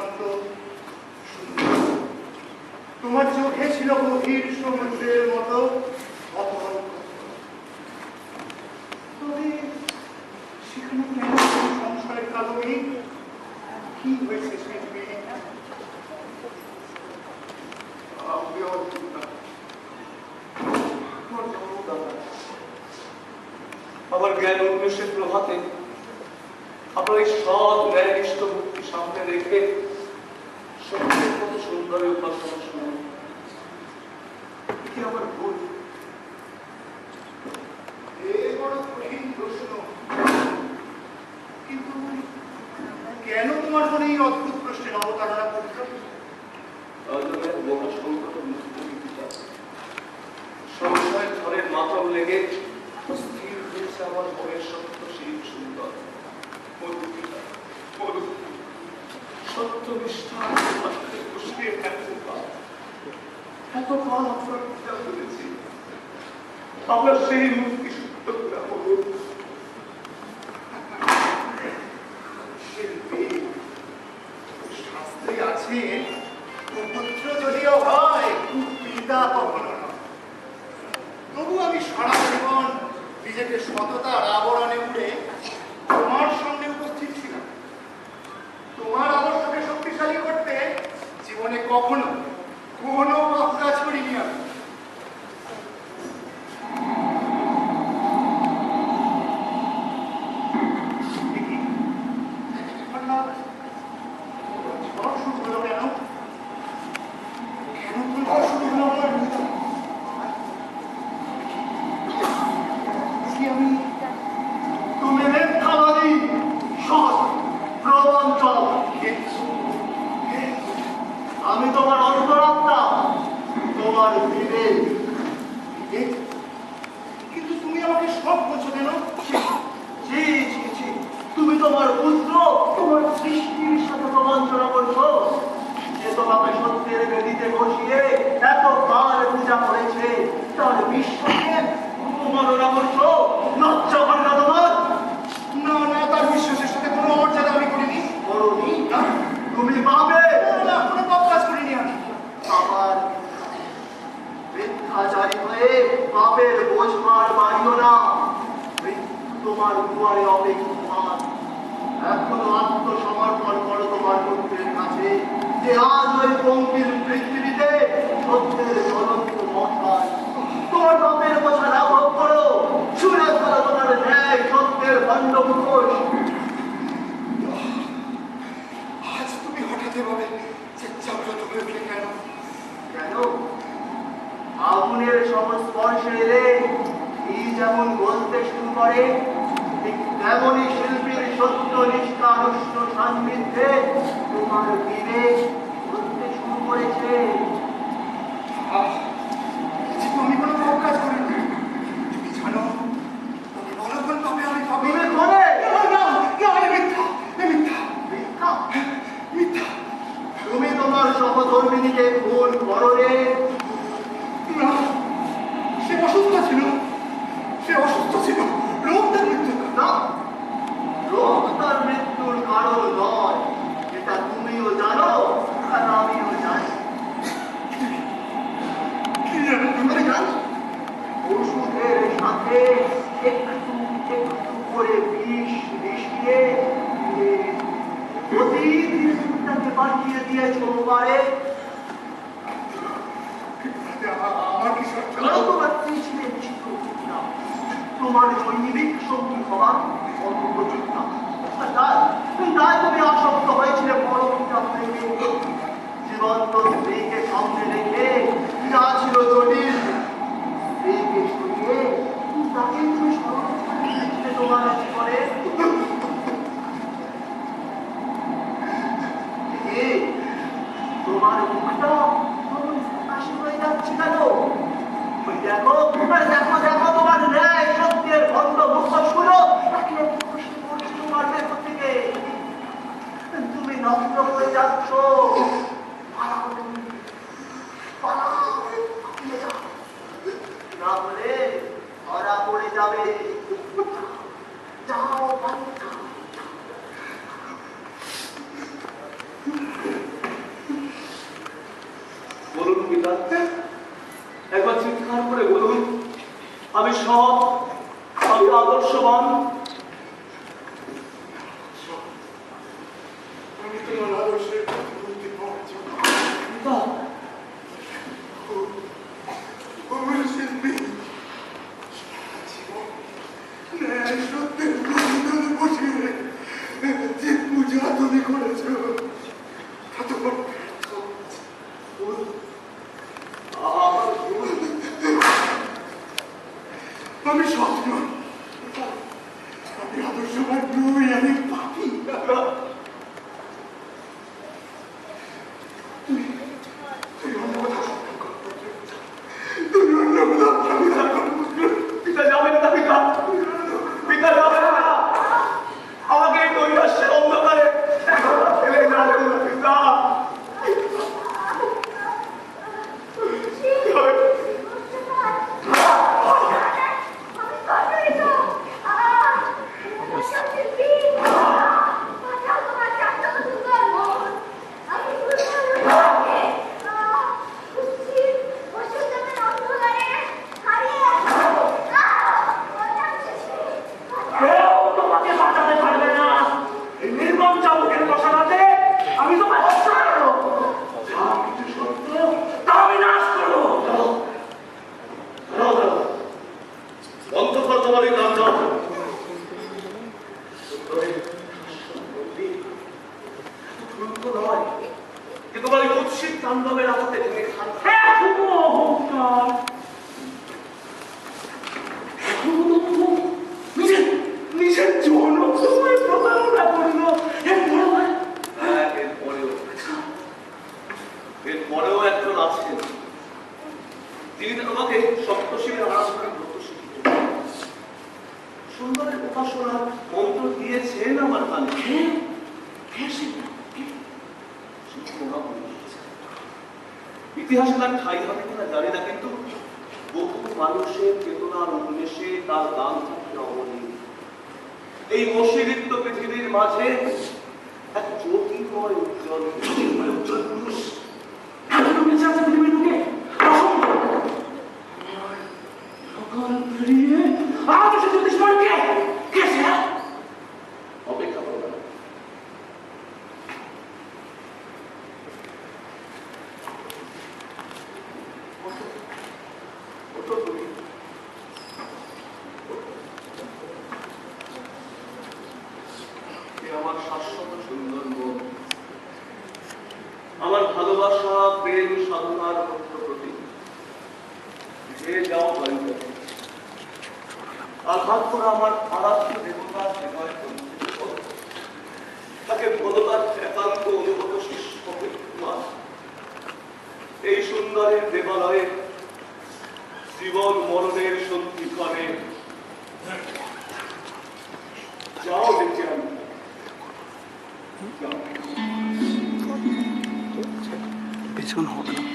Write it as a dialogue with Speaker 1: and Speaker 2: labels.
Speaker 1: শান্ত সুন্দর। তোমার চোখে ছিল গভীর সমুদ্রের মতো অতল। তবে সেখানে কেন সংসারের কারণে কি হয়েছে সেই মেয়ে?
Speaker 2: আমার জ্ঞান উন্মেষের প্রভাতে আপনার এই সৎ ন্যায়নিষ্ঠ মুক্তি সামনে রেখে সত্যের কত সুন্দর উপাসনা শুনুন। কি আমার ভুল?
Speaker 1: বড় কঠিন প্রশ্ন, কিন্তু কেন তোমার মনে এই অদ্ভুত প্রশ্নের অবতারণা করছো?
Speaker 2: সংশয়ের ঝড়ের মাথা লেগে স্থির হয়েছে আমার মনের সত্যশীল সুন্দর সত্যনিষ্ঠা এতকাল আপনার পূজা করেছি, আপনার সেই মুক্তি সত্য বলুন।
Speaker 1: শাস্ত্রে আছে পুত্র যদিও হয় পিতা কখনো নয়। তবু আমি সারা জীবন নিজেকে সততার আবরণে উড়ে তোমার সামনে উপস্থিত ছিলাম। তোমার আদর্শকে শক্তিশালী করতে জীবনে কখনো কোনো পাপ কাজ করিনি আমি।
Speaker 2: আমি তোমার অন্তরাত্মা, তোমার বিবেক।
Speaker 1: কিন্তু তুমি আমাকে সব বলছো কেন?
Speaker 2: জি জি জি, তুমি তোমার পুত্র তোমার সৃষ্টির সাথে প্রবঞ্চনা করছো। যে তোমাকে সত্যের বেদিতে বসিয়ে এতকাল পূজা করেছে তার বিশ্বাসে অবমাননা করছো। লজ্জা করে না তোমার?
Speaker 1: না না, তার বিশ্বাসের সাথে কোনো অমর্যাদা আমি করিনি।
Speaker 2: করনি না, তুমি পাবে
Speaker 1: না, কোনো পাপ কাজ করিনি আমি।
Speaker 2: আমার মিথ্যাচারী হয়ে পাপের বোঝ মার মারিও না। তোমার দুয়ারে অপেক্ষমান। এখনো আত্মসমর্পণ করো তোমার পুত্রের কাছে, যে আজ ওই গম্ভীর পৃথিবীতে সত্যের জ্বলন্ত মশাল। তোমার পাপের বোঝা লাঘব করো, ছুঁড়ে ফেলো তোমার ন্যায় সত্যের ভণ্ড মুখোশ।
Speaker 1: আজ তুমি হঠাৎ এভাবে জাগ্রত হয়ে উঠলে কেন?
Speaker 2: কেন? আগুনের সংস্পর্শে এলে এই যেমন গলতে শুরু করে, ঠিক তেমনই শিল্পীর সত্য নিষ্ঠা রুষ্ট সান্নিধ্যে তোমার বিবেক গলতে শুরু করেছে।
Speaker 1: আমি কোনো পাপ কাজ করিনি। তুমি জানো তুমি বলো কোন পাপে আমি পাপি?
Speaker 2: তুমি করে
Speaker 1: মিথ্যা। মিথ্যা।
Speaker 2: তুমি তোমার সহধর্মিনীকে খুন করো রে।
Speaker 1: না, সে অসুস্থ ছিল। সে অসুস্থ ছিল। রোগ তার মৃত্যু
Speaker 2: না, রোগ তার মৃত্যুর কারণ নয়, এটা তুমিও জানো আর আমিও জানি।
Speaker 1: কি জানো?
Speaker 2: তুমি জানো ওষুধের সাথে একটু একটু করে বিষ মিশিয়ে প্রতিদিনটাকে পাঠিয়ে দিয়েছো পারে।
Speaker 1: আমার কি
Speaker 2: তোমার ছিলেন না, তোমার জৈবিক শক্তি হওয়ার অনুপযুক্ত না। তাই তুমি আসক্ত হয়েছিলে পরমটা প্রেমে। জীবন্ত স্ত্রীকে সামনে রেখে যা ছিল জটিল স্ত্রীকে সরিয়ে তাকে তুমি স্মরণ করে তোমার জীবনে। তোমার মুখটা প্রকাশ হয়ে যাচ্ছে কেন? দেখো দেখো দেখো, তোমার ন্যায় সত্যের ভণ্ড মুখোশগুলো তোমার ভেতর থেকে। তুমি নষ্ট হয়ে যাচ্ছ। না হলে ধরা পড়ে যাবে। যাও আমি সৎ, আমি আদর্শবান।
Speaker 1: আমি তোমার আদর্শের কথা বলতে পারছি না। আমার শিল্পী ন্যায় সত্যের প্রতিদানে বসিয়ে যে পূজা তুমি করেছ তা তোমার
Speaker 2: আমার ভুল।
Speaker 1: আমি সৎ নই, আমি আদর্শবান নই, আমি পাপী। তুই অন্য কথা স্বীকার কর, তুই অন্য কথা স্বীকার কর।
Speaker 2: পিতা যাবে না, পিতা পিতা যাবে না, আমাকে এই নৈরাশ্যের অন্ধকারে ফেলে যাবে না পিতা। এরপরেও একজন আছেন যিনি তোমাকে সপ্তশিবের আরাধনার ব্রত শিখিয়ে সুন্দরের উপাসনার মন্ত্র দিয়েছেন আমার কানে। ইতিহাসে তার ঠাই হবে কিনা জানি না, কিন্তু বহু মানুষের চেতনার উন্মেষে তার দান থাকে অমলিন। এই মশিলিপ্ত পৃথিবীর মাঝে এক জ্যোতির্ময় উজ্জ্বল পুরুষ অপেক্ষা করবে না। আমার শাশ্বত সুন্দর মন, আমার ভালোবাসা প্রেম সাধনার ভক্ত প্রতি যে যাও বাড়িতে আঘাত করা আমার আরাধ্য দেবতার হৃদয় তাকে বলবার একান্ত অনুভূত শিষ্য তোমার এই সুন্দরের দেবালয়ে জীবন মরণের সন্ধিক্ষণে যাও দেখে আমি
Speaker 3: পিছন হবে না।